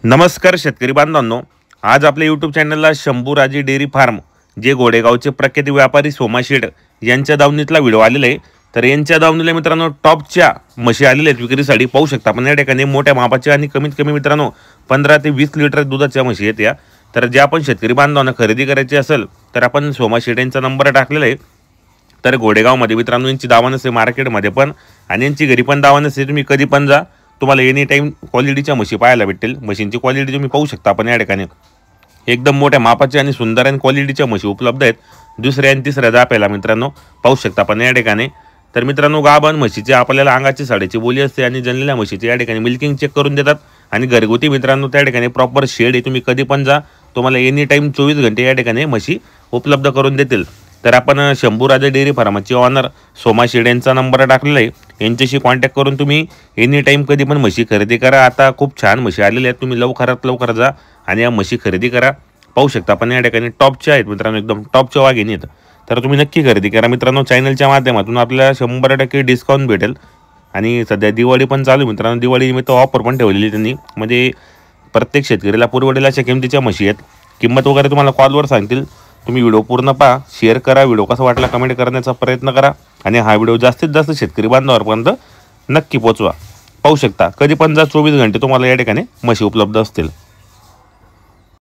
नमस्कार शेतकरी बांधवांनो, आज आपल्या यूट्यूब चॅनलला शंभूराजे डेअरी फार्म जे गोडेगावचे प्रख्यात व्यापारी सोमा शेठ यांच्या दावणीतला व्हिडिओ आलेला आहे। तर यांच्या दावणीला मित्रांनो टॉपच्या म्हशी आलेल्या आहेत विक्रीसाठी। पाहू शकता आपण या ठिकाणी मोठ्या मापाच्या आणि कमीत कमी मित्रांनो 15 ते 20 लिटर दुधाच्या म्हशी आहेत या। तर ज्या पण शेतकरी बांधवांना खरेदी करायची असेल तर आपण सोमा शेठ यांचा नंबर टाकलेला आहे। तर गोडेगावमध्ये मित्रांनो यांची दावा नसते मार्केटमध्ये पण, आणि यांची घरी पण दावा नसते। तुम्ही कधी पण जा, तुम्हाला एनी टाइम क्वालिटीच्या म्हशी पाहायला भेटेल। म्हशींची क्वालिटी तुम्ही पाहू शकता आपण या ठिकाणी एकदम मोठ्या मापाच्या आणि सुंदर आणि क्वालिटीच्या म्हशी उपलब्ध आहेत। दुसऱ्या आणि तिसऱ्या दाप्याला मित्रांनो पाहू शकता आपण या ठिकाणी। तर मित्रांनो गाभण म्हशीची आपल्याला अंगाची साडेची बोली असते आणि जनलेल्या म्हशीची या ठिकाणी मिल्किंग चेक करून देतात। आणि घरगुती मित्रांनो त्या ठिकाणी प्रॉपर शेड आहे, तुम्ही कधी पण जा, तुम्हाला एनी टाइम 24 घंटे या ठिकाणी म्हशी उपलब्ध करून देतील। तर आपण शंभूराजे डेअरी फार्माचे ऑनर सोमा शेठ यांचा नंबर टाकलेला आहे। यांच्याशी कॉन्टॅक्ट करून तुम्ही एनी टाइम कधी पण म्हशी खरेदी करा। आता खूप छान म्हशी आलेल्या आहेत, तुम्ही लवकरात लवकर जा आणि या म्हशी खरेदी करा। पाहू शकता आपण या ठिकाणी टॉपच्या आहेत मित्रांनो, एकदम टॉपच्या वाघिणी आहेत। तर तुम्ही नक्की खरेदी करा मित्रांनो। चॅनलच्या माध्यमातून आपल्याला 100% डिस्काउंट भेटेल। आणि सध्या दिवाळी पण चालू मित्रांनो, दिवाळी निमित्त ऑफर पण ठेवलेली त्यांनी, म्हणजे प्रत्येक शेतकरीला परवडेल अशा किमतीच्या म्हशी आहेत। किंमत वगैरे तुम्हाला कॉलवर सांगतील। तुम्ही व्हिडिओ पूर्ण पहा, शेअर करा, व्हिडिओ कसा वाटला कमेंट करण्याचा प्रयत्न करा आणि हा व्हिडिओ जास्तीत जास्त शेतकरी बांधवांपर्यंत नक्की पोहोचवा। पाहू शकता कधी पण जा, 24 घंटे तुम्हाला या ठिकाणी म्हशी उपलब्ध असतील।